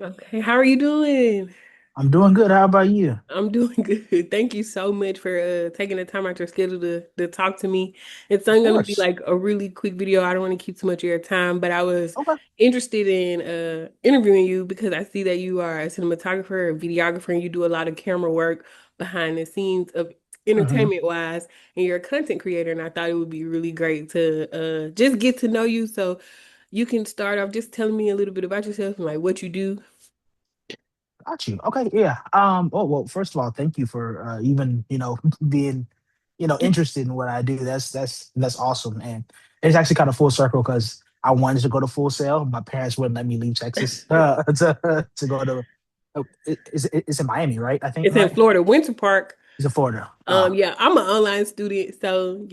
Okay, how are you doing? I'm doing good. How about you? I'm doing good. Thank you so much for taking the time out your schedule to talk to me. It's Of only going to be course. like a really quick video. I don't want to keep too much of your time, but I was Okay. interested in interviewing you because I see that you are a cinematographer, a videographer, and you do a lot of camera work behind the scenes of hmm entertainment wise, and you're a content creator. And I thought it would be really great to just get to know you. So you can start off just telling me a little bit about yourself and like what you do. Got you. Okay. Yeah. Oh well. First of all, thank you for even being interested in what I do. That's awesome, and it's actually kind of full circle because I wanted to go to Full Sail. My parents wouldn't let me leave Texas to go to. It's in Miami, right? I think It's in right. Florida, Winter Park. It's in Florida. Yeah, I'm an online student, so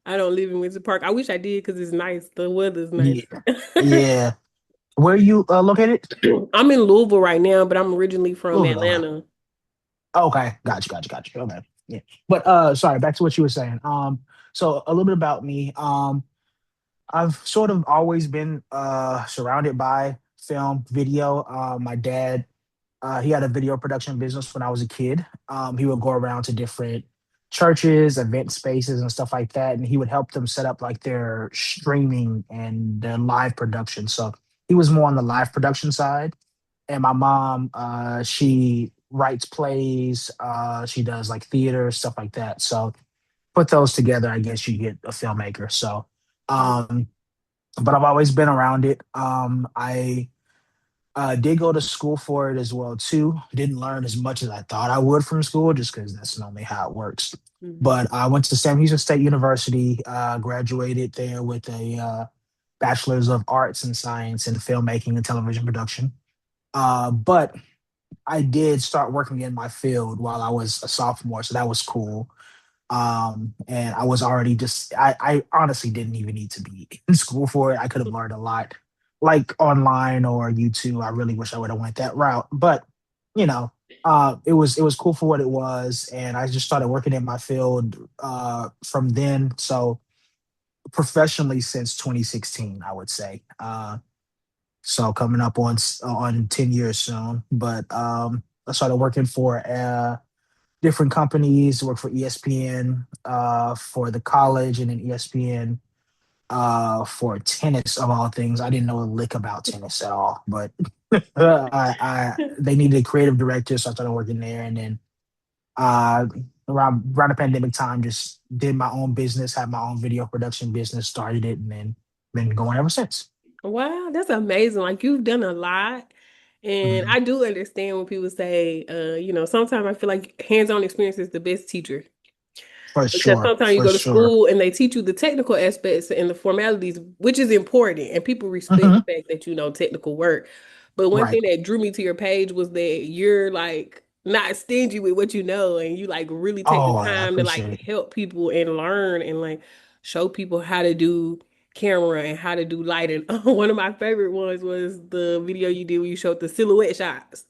I don't live in Winter Park. I wish I did because it's nice. The weather's nice. Yeah. Yeah. Where are you located? I'm in Louisville right now, but I'm originally from Louisville. Okay. Atlanta. Okay, got you. Okay, yeah. But sorry, back to what you were saying. So a little bit about me. I've sort of always been surrounded by film, video. My dad, he had a video production business when I was a kid. He would go around to different churches, event spaces, and stuff like that, and he would help them set up like their streaming and their live production. So he was more on the live production side, and my mom, she writes plays, she does like theater stuff like that. So put those together, I guess you get a filmmaker. So um but I've always been around it. I did go to school for it as well too. Didn't learn as much as I thought I would from school, just because that's normally how it works. Mhm. But I went to Sam Houston State University, graduated there with a bachelor's of arts and science in filmmaking and television production. But I did start working in my field while I was a sophomore, so that was cool. And I was already I honestly didn't even need to be in school for it. I could have learned a lot, like online or YouTube. I really wish I would have went that route, but you know, it was cool for what it was, and I just started working in my field from then. So professionally since 2016, I would say. So coming up on 10 years soon, but I started working for different companies, work for ESPN, for the college, and then ESPN for tennis of all things. I didn't know a lick about tennis at all, but they needed a creative director, so I started working there. And then uh, around the pandemic time, just did my own business, had my own video production business, started it, and then been going ever since. Wow, that's amazing. Like you've done a lot. And Mhm. I do understand when people say, sometimes I feel like hands-on experience is the best teacher. Because sometimes you For go to sure. school and they teach you the technical aspects and the formalities, which is important, and people respect hmm the fact that you know technical work. But one Right. thing that drew me to your page was that you're like not stingy with what you know, and you like really take the Oh, I time to like appreciate it. help people and learn and like show people how to do camera and how to do lighting. One of my favorite ones was the video you did where you showed the silhouette shots.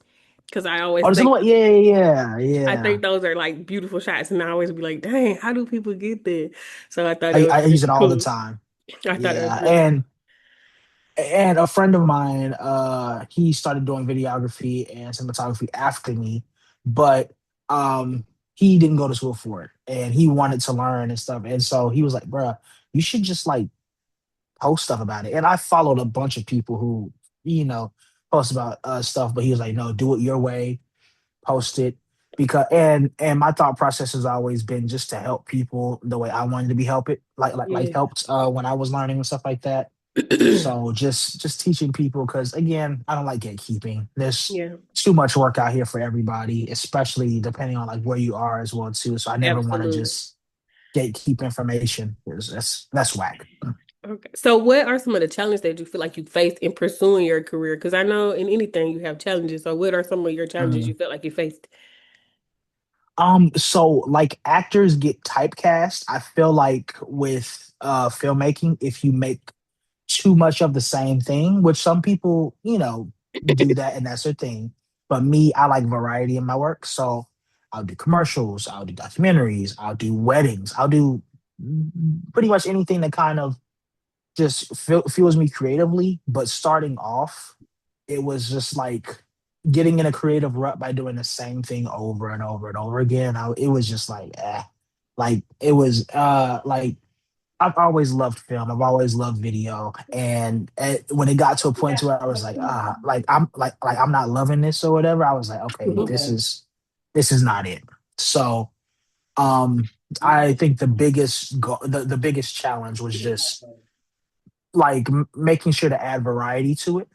Because I always Oh, there's a think lot. Yeah, yeah, I yeah. think those are like beautiful shots, and I always be like, "Dang, how do people get there?" So I thought it I, was I use it really all the cool. time. I thought it was Yeah, really and a friend of mine, he started doing videography and cinematography after me, but um, he didn't go to school for it, and he wanted to learn and stuff. And so he was like, "Bruh, you should just like post stuff about it." And I followed a bunch of people who, you know, post about stuff, but he was like, "No, do it your way, post it." Because and my thought process has always been just to help people the way I wanted to be helped, like yeah, helped when I was learning and stuff like that. So just teaching people, because again, I don't like gatekeeping. There's yeah, too much work out here for everybody, especially depending on like where you are as well too. So I never want to absolutely. just gatekeep information, 'cause that's whack. Okay, so what are some of the challenges that you feel like you faced in pursuing your career? Because I know in anything you have challenges. So what are some of your challenges you Mm. felt like you faced? So like actors get typecast. I feel like with filmmaking, if you make too much of the same thing, which some people, do that and that's their thing. But me, I like variety in my work. So I'll do commercials, I'll do documentaries, I'll do weddings, I'll do pretty much anything that kind of just fuels me creatively. But starting off, it was just like getting in a creative rut by doing the same thing over and over and over again. It was just like, like it was, like I've always loved film. I've always loved video, and when it got to a point to where I was like, like I'm not loving this or whatever, I was like, okay, this is not it. So, um, I think the biggest challenge was just like making sure to add variety to it.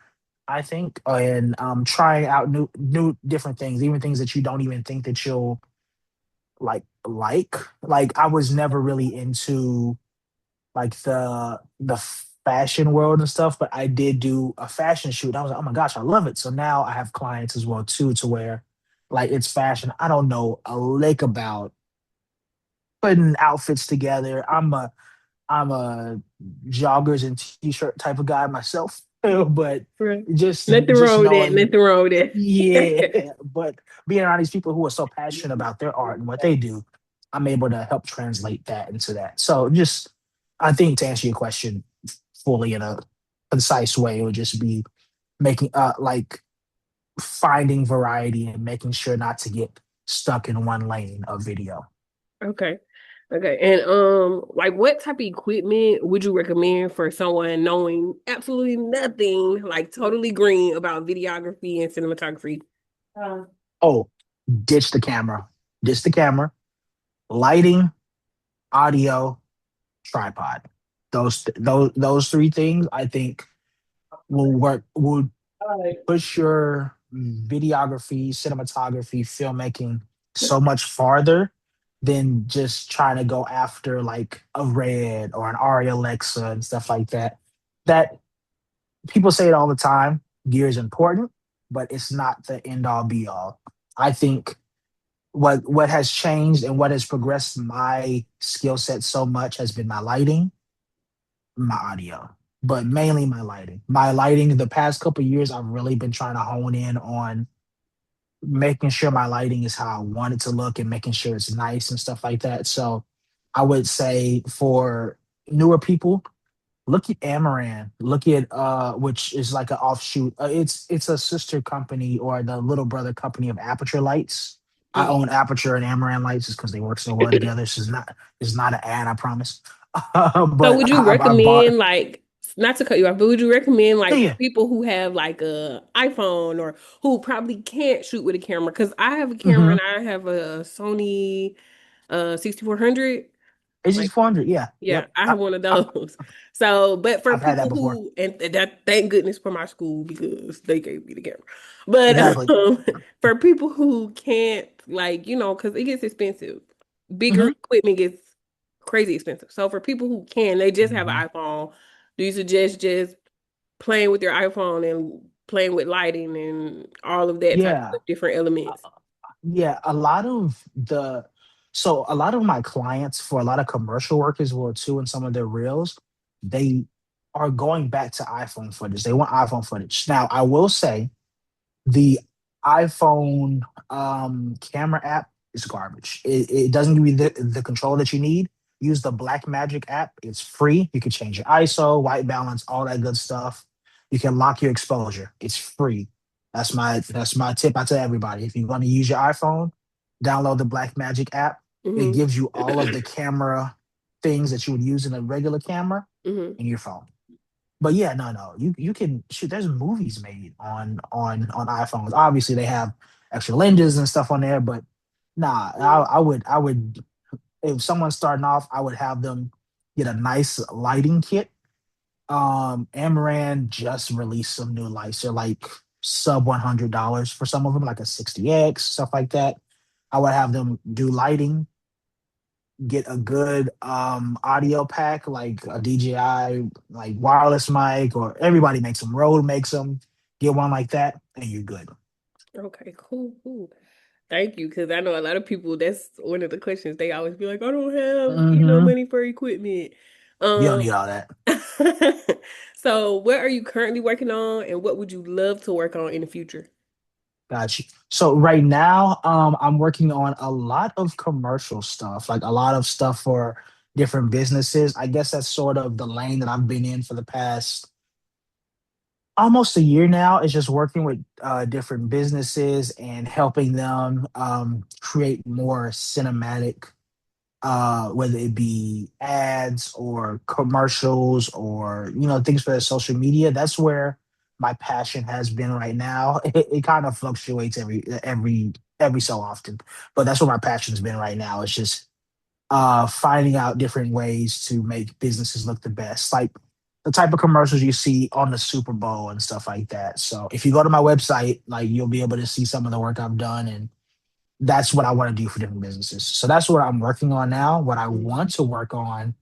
I think, and trying out new different things, even things that you don't even think that you'll like. I was never really into like the fashion world and stuff, but I did do a fashion shoot. I was like, oh my gosh, I love it. So now I have clients as well too, to where like it's fashion. I don't know a lick about putting outfits together. I'm a joggers and t-shirt type of guy myself, but Right. just Nothing just wrong with that. knowing, Nothing wrong with yeah, that. but being around these people who are so passionate about their art and what they do, I'm able to help translate that into that. So just, I think to answer your question fully in a concise way, it would just be making like finding variety and making sure not to get stuck in one lane of video. Okay. Okay. And like what type of equipment would you recommend for someone knowing absolutely nothing, like totally green about videography and cinematography? Oh, ditch the camera. Ditch the camera. Lighting, audio, tripod. Those three things I think will push your videography, cinematography, filmmaking so much farther than just trying to go after like a Red or an Ari Alexa and stuff like that. That people say it all the time. Gear is important, but it's not the end all be all. I think what has changed and what has progressed my skill set so much has been my lighting, my audio, but mainly my lighting. My lighting, the past couple of years, I've really been trying to hone in on making sure my lighting is how I want it to look and making sure it's nice and stuff like that. So I would say for newer people, look at Amaran. Look at which is like an offshoot. It's a sister company or the little brother company of Aperture Lights. I Mhm. own Aperture and Amaran Lights just because they work so well together. This is not an ad, I promise. So But would you I bought, recommend like not to cut you off, but would you recommend yeah, like for yeah. people who have like a iPhone or who probably can't shoot with a camera? Because I have a camera Hmm. and I have a Sony 6400. It's just Like 400. Yeah, yeah, yep. I have one of those. So, but for I've had that people before. who, and that, thank goodness for my school because they gave me the camera. But Exactly. for people who can't, like, because it gets expensive, bigger Hmm. equipment gets crazy expensive. So for people who can, they just have Hmm. an iPhone. Do you suggest just playing with your iPhone and playing with lighting and all of that type of Yeah. stuff, different elements? Yeah, a lot of my clients for a lot of commercial work as well too, and some of their reels, they are going back to iPhone footage. They want iPhone footage. Now, I will say the iPhone camera app is garbage. It doesn't give you the control that you need. Use the Black Magic app. It's free. You can change your ISO, white balance, all that good stuff. You can lock your exposure. It's free. That's my tip I tell everybody. If you're going to use your iPhone, download the Black Magic app. It Hmm. gives you all of the camera things that you would use in a regular camera Hmm. in your phone. But yeah, no. You can shoot. There's movies made on iPhones. Obviously, they have extra lenses and stuff on there, but nah, I would if someone's starting off, I would have them get a nice lighting kit. Amaran just released some new lights. They're like sub $100 for some of them, like a 60X, stuff like that. I would have them do lighting, get a good audio pack like a DJI like wireless mic, or everybody makes them. Rode makes them. Get one like that, and you're good. Okay, cool, cool. Thank you, because I know a lot of people, that's one of the questions they always be like, I don't have, Hmm. money for equipment. You don't Um, need all that. so what are you currently working on and what would you love to work on in the future? Got you. So right now, I'm working on a lot of commercial stuff, like a lot of stuff for different businesses. I guess that's sort of the lane that I've been in for the past almost a year now. It's just working with different businesses and helping them create more cinematic, whether it be ads or commercials or things for their social media. That's where my passion has been right now. It kind of fluctuates every so often, but that's where my passion's been right now. It's just finding out different ways to make businesses look the best, like the type of commercials you see on the Super Bowl and stuff like that. So if you go to my website, like you'll be able to see some of the work I've done, and that's what I want to do for different businesses. So that's what I'm working on now. What I want to work on,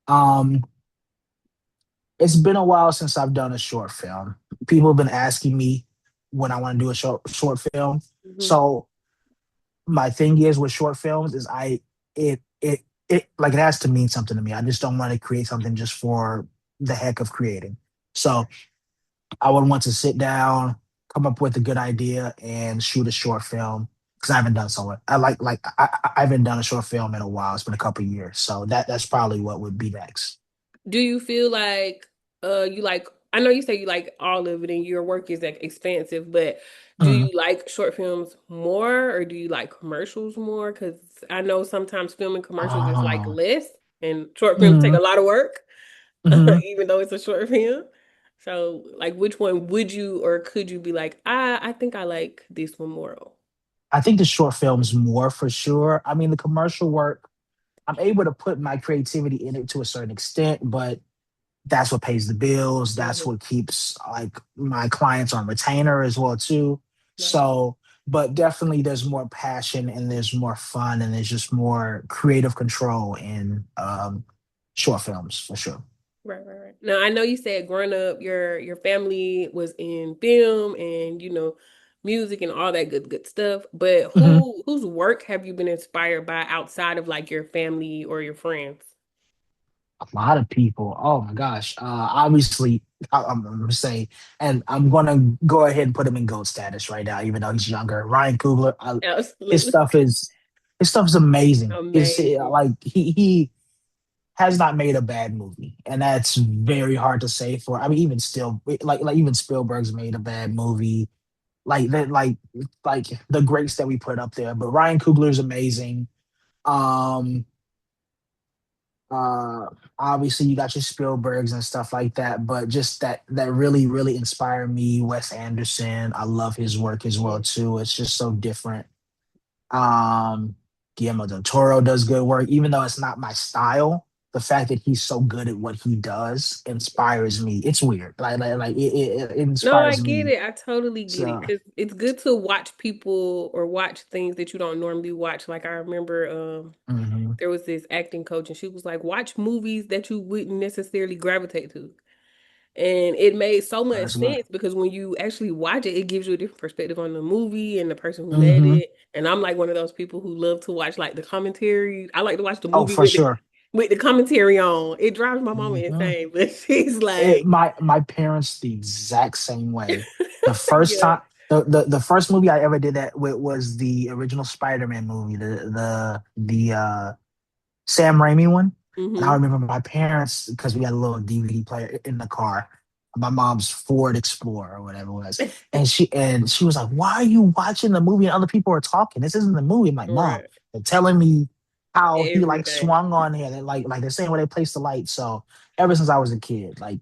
um, it's been a while since I've done a short film. People have been asking me when I want to do a short film. Mm-hmm. So my thing is with short films is it like it has to mean something to me. I just don't want to create something just for the heck of creating. So I would want to sit down, come up with a good idea, and shoot a short film because I haven't done so. I haven't done a short film in a while. It's been a couple of years, so that's probably what would be next. Do you feel like you like I know you say you like all of it and your work is like expansive, but do Mhm. you like short films more or do you like commercials more? Because I know sometimes filming commercials is like Oh, less and short films take a mhm, lot of work, mhm. even though it's a short film. So like which one would you or could you be like, I think I like this one more. I think the short films more for sure. I mean, the commercial work, I'm able to put my creativity in it to a certain extent, but that's what pays the bills. That's Mm-hmm. what keeps like my clients on retainer as well too. Right. So, but definitely there's more passion and there's more fun and there's just more creative control in short films for sure. Right, right, right. Now I know you said growing up, your family was in film and music and all that good stuff. But Mhm. whose work have you been inspired by outside of like your family or your friends? A lot of people. Oh my gosh. Obviously, I'm gonna say, and I'm gonna go ahead and put him in GOAT status right now, even though he's younger. Ryan Coogler. His Absolutely stuff is his stuff is amazing. It's amazing. like he has not made a bad movie, and that's very hard to say for. I mean, even still, like even Spielberg's made a bad movie. Like that, like the greats that we put up there. But Ryan Coogler's amazing. Um, uh, obviously you got your Spielbergs and stuff like that, but just that really inspired me. Wes Anderson, I love his work as well Mhm. too. It's just so different. Um, Guillermo del Toro does good work, even though it's not my style. The fact that he's so good at what he does inspires me. It's weird, it No, I inspires get me. it. I totally get it So, because it's good to watch people or watch things that you don't normally watch. Like I remember, mhm, there was this acting coach and she was like, watch movies that you wouldn't necessarily gravitate to. And it made so much that's good. sense because when you actually watch it, it gives you a different perspective on the movie and the person who made Hmm. it. And I'm like one of those people who love to watch like the commentary. I like to watch the Oh, movie for sure. with the commentary on. It drives my mama Hmm. insane, but she's like, My parents the exact same way. The first yeah, time the first movie I ever did that with was the original Spider-Man movie, the Sam Raimi one. And I mm-hmm, remember my parents, because we had a little DVD player in the car, my mom's Ford Explorer or whatever it was. And she was like, "Why are you watching the movie and other people are talking? This isn't the movie." I'm like, "Mom, right, they're telling me how he like everything. swung on here. They're they're saying where they placed the light." So ever since I was a kid, like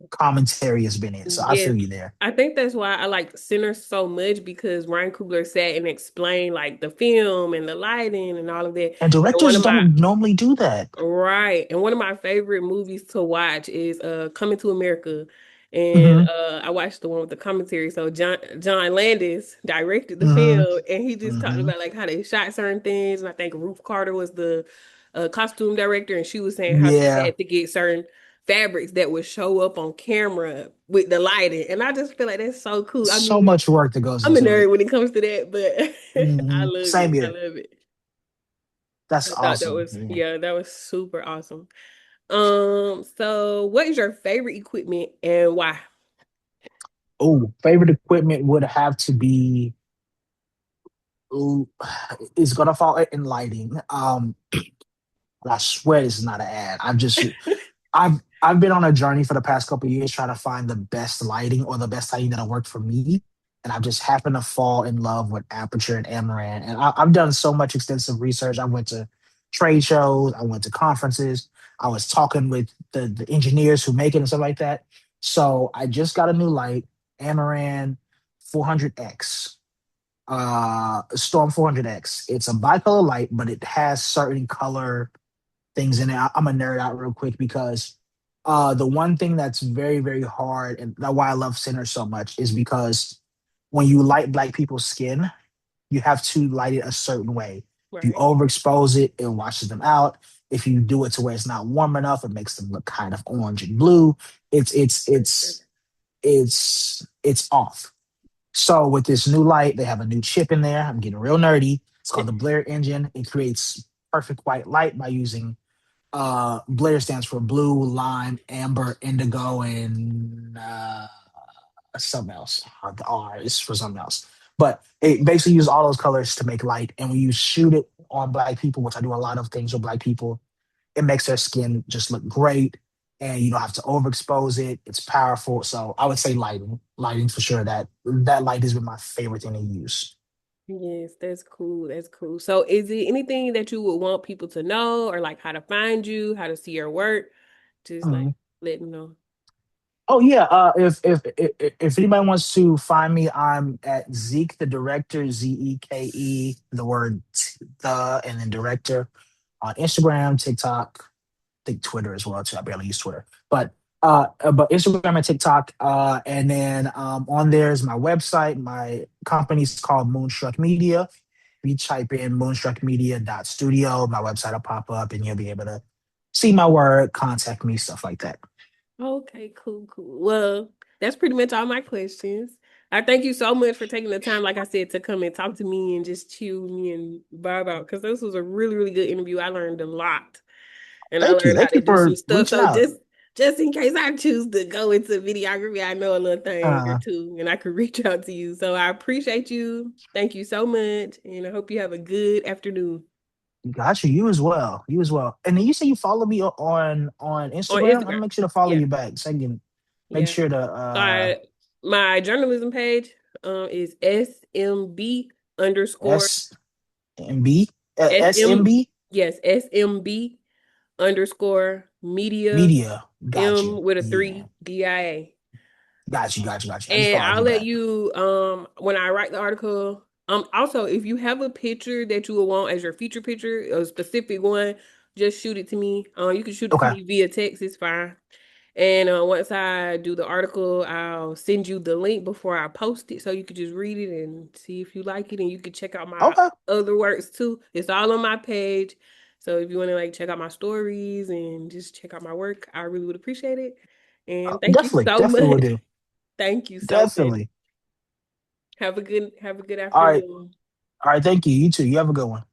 commentary has been it. So I Yes. feel you there. I think that's why I like Sinners so much because Ryan Coogler sat and explained like the film and the lighting and all of that. And And one directors of my don't normally do that. Right. And one of my favorite movies to watch is Coming to America. And Hmm. I watched the one with the commentary. So John Landis directed the Hmm. film and he just talked Hmm. about like how they shot certain things. And I think Ruth Carter was the costume director and she was saying how she Yeah. had to get certain fabrics that would show up on camera with the lighting. And I just feel like that's so cool. I So mean, much work that goes I'm a into it. nerd when it comes to that, but I Hmm. love Same it. I here. love it. That's I thought that awesome. was, Yeah. yeah, that was super awesome. So what is your favorite equipment and why? Oh, favorite equipment would have to be. Ooh, it's gonna fall in lighting. I swear this is not an ad. I've been on a journey for the past couple of years trying to find the best lighting or the best lighting that'll work for me. And I've just happened to fall in love with Aperture and Amaran. And I've done so much extensive research. I went to trade shows, I went to conferences, I was talking with the engineers who make it and stuff like that. So I just got a new light, Amaran 400X, Storm 400X. It's a bicolor light, but it has certain color things in it. I'm a nerd out real quick because the one thing that's very, very hard, and that's why I love Center so much, is because when you light black people's skin, you have to light it a certain way. If you Right. overexpose it, it washes them out. If you do it to where it's not warm enough, it makes them look kind of orange and blue. It's it's it's it's off. So with this new light, they have a new chip in there. I'm getting real nerdy. It's called the Blair engine. It creates perfect white light by using Blair stands for blue, lime, amber, indigo, and something else. The R is for something else. But it basically uses all those colors to make light. And when you shoot it on black people, which I do a lot of things with black people, it makes their skin just look great. And you don't have to overexpose it. It's powerful. So I would say lighting. Lighting for sure. That light has been my favorite thing to use. Yes, that's cool. That's cool. So, is it anything that you would want people to know, or like how to find you, how to see your work? Just like Mhm. let them know. Oh yeah. If anybody wants to find me, I'm at Zeke the director, Zeke, the word the and then director on Instagram, TikTok, I think Twitter as well too. I barely use Twitter, but Instagram and TikTok, and then on there is my website. My company's called Moonstruck Media. If you type in moonstruckmedia.studio, my website will pop up, and you'll be able to see my work, contact me, stuff like that. Okay, cool, cool. Well, that's pretty much all my questions. I thank you so much for taking the time, like I said, to come and talk to me and just chill with me and vibe out. Because this was a really, really good interview. I learned a lot, and I learned how Thank to you do some for stuff. reaching So out. just in case I choose to go into videography, I know a little thing or Uh, two, and I could reach out to you. So I appreciate you. Thank you so much, and I hope you have a good afternoon Gotcha. You as well. You as well. And then you say you follow me on on Instagram. I'm gonna Instagram. make sure to follow Yeah, you back so I can make yeah. sure to My journalism page is SMB underscore SMB SM SMB yes, SMB underscore media media. Got you. M with a Yeah. three DIA. Got you. I just And followed I'll you let back. you when I write the article, also if you have a picture that you would want as your feature picture, a specific one, just shoot it to me. You can shoot it to Okay. me via text, it's fine. And once I do the article, I'll send you the link before I post it so you could just read it and see if you like it. And you can check out my Okay. other works too. It's all on my page. So if you want to like check out my stories and just check out my work, I really would appreciate it. And thank you so Definitely will much. do. Thank you so much. Definitely. Have a good All right. afternoon. All right. Thank you. You too. You have a good one.